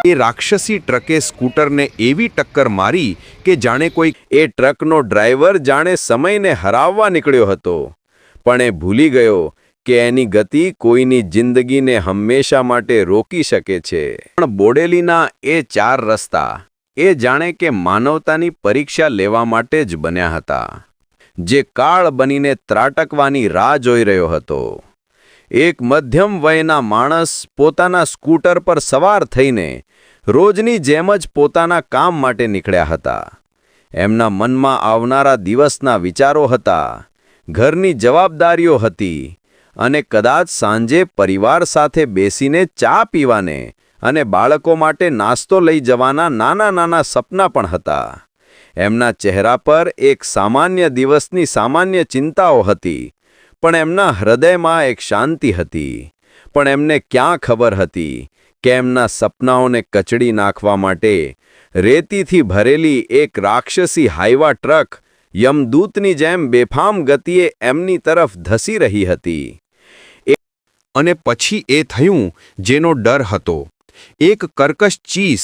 એ રાક્ષસી ટ્રકે સ્કૂટરને એવી ટક્કર મારી કે જાણે કોઈ એ ટ્રકનો ડ્રાઈવર જાણે સમયને હરાવવા નીકળ્યો હતો, પણ એ ભૂલી ગયો કે એની ગતિ કોઈની જિંદગીને હંમેશા માટે રોકી શકે છે. પણ બોડેલીના એ 4 રસ્તા એ જાણે કે માનવતાની પરીક્ષા લેવા માટે જ બન્યા હતા, જે કાળ બનીને ત્રાટકવાની રાહ જોઈ રહ્યો હતો. એક મધ્યમ વયના માણસ પોતાના સ્કૂટર પર સવાર થઈને રોજની જેમ જ પોતાના કામ માટે નીકળ્યા હતા. એમના મનમાં આવનારા દિવસના વિચારો હતા, ઘરની જવાબદારીઓ હતી અને કદાચ સાંજે પરિવાર સાથે બેસીને ચા પીવાને અને બાળકો માટે નાસ્તો લઈ જવાના નાના નાના સપના પણ હતા. એમના ચહેરા પર એક સામાન્ય દિવસની સામાન્ય ચિંતાઓ હતી, પણ એમના હૃદયમાં એક શાંતિ હતી. પણ એમને ક્યાં ખબર હતી કે એમના સપનાઓને કચડી નાખવા માટે રેતીથી ભરેલી એક રાક્ષસી હાઈવા ટ્રક યમદૂતની જેમ બેફામ ગતિએ એમની તરફ ધસી રહી હતી. અને પછી એ થયું જેનો ડર હતો. એક કર્કશ ચીસ,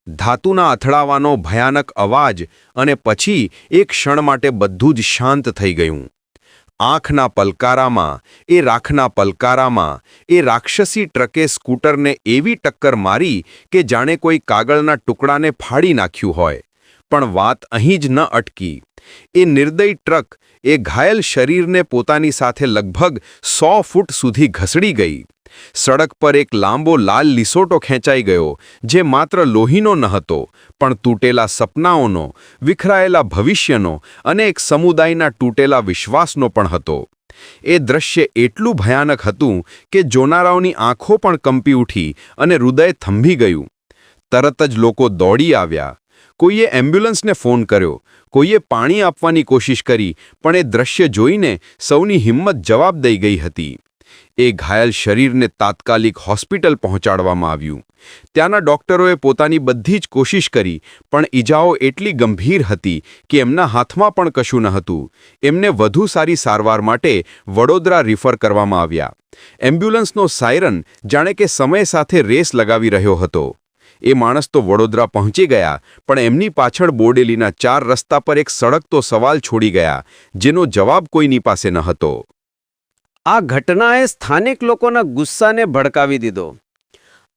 ધાતુના અથડાવાનો ભયાનક અવાજ, અને પછી એક ક્ષણ માટે બધું જ શાંત થઈ ગયું. આંખના પલકારામાં એ રાક્ષસી ટ્રકે સ્કૂટરને એવી ટક્કર મારી કે જાણે કોઈ કાગળના ટુકડાને ફાડી નાખ્યું હોય. પણ વાત અહીં જ ન અટકી. એ નિર્દય ટ્રક એ ઘાયલ શરીરને પોતાની સાથે લગભગ 100 ફૂટ સુધી ઘસડી ગઈ. સડક પર એક લાંબો લાલ લીસોટો ખેંચાઈ ગયો, જે માત્ર લોહીનો ન હતો, પણ તૂટેલા સપનાઓનો, વિખરાયેલા ભવિષ્યનો અને એક સમુદાયના તૂટેલા વિશ્વાસનો પણ હતો. એ દૃશ્ય એટલું ભયાનક હતું કે જોનારાઓની આંખો પણ કંપી ઉઠી અને હૃદય થંભી ગયું. તરત જ લોકો દોડી આવ્યા. કોઈએ એમ્બ્યુલન્સને ફોન કર્યો, કોઈએ પાણી આપવાની કોશિશ કરી, પણ એ દૃશ્ય જોઈને સૌની હિંમત જવાબ દઈ ગઈ હતી. એ ઘાયલ શરીરને તાત્કાલિક હોસ્પિટલ પહોંચાડવામાં આવ્યું. ત્યાંના ડોક્ટરોએ પોતાની બધી જ કોશિશ કરી, પણ ઈજાઓ એટલી ગંભીર હતી કે એમના હાથમાં પણ કશું ન હતું. એમને વધુ સારી સારવાર માટે વડોદરા રિફર કરવામાં આવ્યા. એમ્બ્યુલન્સનો સાયરન જાણે કે સમય સાથે રેસ લગાવી રહ્યો હતો. એ માણસ તો વડોદરા પહોંચી ગયા, પણ એમની પાછળ બોડેલીના 4 રસ્તા પર એક સળગતો સવાલ છોડી ગયા, જેનો જવાબ કોઈની પાસે ન હતો. આ ઘટનાએ સ્થાનિક લોકોના ગુસ્સાને ભડકાવી દીધો.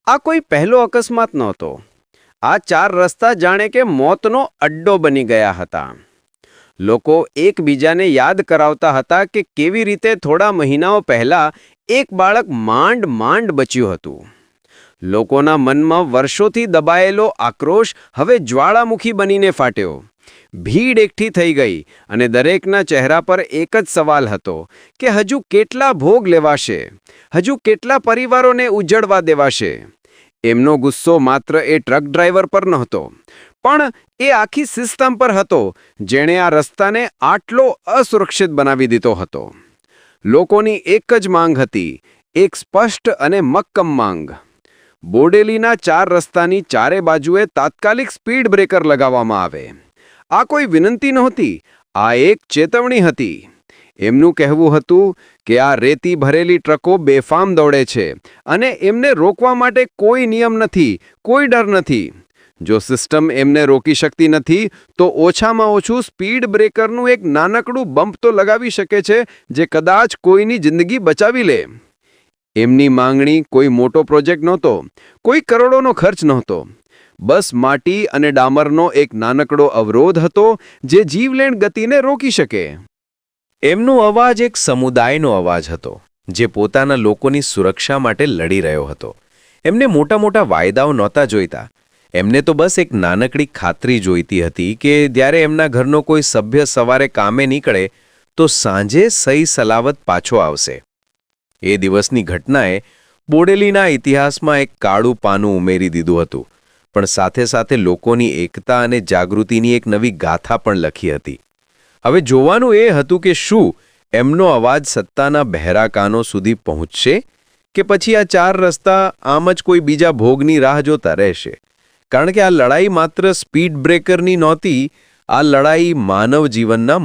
આ કોઈ પહેલો અકસ્માત નહોતો. આ 4 રસ્તા જાણે કે મોતનો અડ્ડો બની ગયા હતા. લોકો એકબીજાને યાદ કરાવતા હતા કે કેવી રીતે થોડા મહિનાઓ પહેલા એક બાળક માંડ બચ્યું હતું. લોકોના મનમાં વર્ષોથી દબાયેલો આક્રોશ હવે જ્વાળામુખી બનીને ફાટ્યો. ભીડ એકઠી થઈ ગઈ અને દરેકના ચહેરા પર એક જ સવાલ હતો કે હજુ કેટલા ભોગ લેવાશે, હજુ કેટલા પરિવારોને ઉજળવા દેવાશે. એમનો ગુસ્સો માત્ર એ ટ્રક ડ્રાઈવર પર નહોતો, પણ એ આખી સિસ્ટમ પર હતો, જેણે આ રસ્તાને આટલો અસુરક્ષિત બનાવી દીધો હતો. લોકોની એક જ માંગ હતી, એક સ્પષ્ટ અને મક્કમ માંગ. બોડેલીના 4 રસ્તાની ચારે બાજુએ તાત્કાલિક સ્પીડ બ્રેકર લગાવવામાં આવે. આ કોઈ વિનંતી નહોતી, આ એક ચેતવણી હતી. એમનું કહેવું હતું કે આ રેતી ભરેલી ટ્રકો બેફામ દોડે છે અને એમને રોકવા માટે કોઈ નિયમ નથી, કોઈ ડર નથી. જો સિસ્ટમ એમને રોકી શકતી નથી, તો ઓછામાં ઓછું સ્પીડ બ્રેકરનું એક નાનકડું બમ્પ તો લગાવી શકે છે, જે કદાચ કોઈની જિંદગી બચાવી લે. એમની માંગણી કોઈ મોટો પ્રોજેક્ટ નહોતો, કોઈ કરોડોનો ખર્ચ નહોતો. બસ માટી અને ડામરનો એક નાનકડો અવરોધ હતો, જે જીવલેણ ગતિને રોકી શકે. એમનો અવાજ એક સમુદાયનો અવાજ હતો, જે પોતાના લોકોની સુરક્ષા માટે લડી રહ્યો હતો. એમને મોટા મોટા વાયદાઓ નહોતા જોઈતા. એમને તો બસ એક નાનકડી ખાતરી જોઈતી હતી કે જ્યારે એમના ઘરનો કોઈ સભ્ય સવારે કામે નીકળે તો સાંજે સહી સલાવત પાછો આવશે. એ દિવસની ઘટનાએ બોડેલીના ઇતિહાસમાં એક કાળું પાનું ઉમેરી દીધું હતું, પણ સાથે સાથે લોકોની એકતા અને જાગૃતિની એક નવી ગાથા પણ લખી હતી. હવે જોવાનું એ હતું કે શું એમનો અવાજ સત્તાના બહેરા કાનો સુધી પહોંચશે કે પછી આ 4 રસ્તા આમ જ કોઈ બીજા ભોગની રાહ જોતા રહેશે. કારણ કે આ લડાઈ માત્ર સ્પીડ બ્રેકરની નહોતી, આ લડાઈ માનવ જીવનના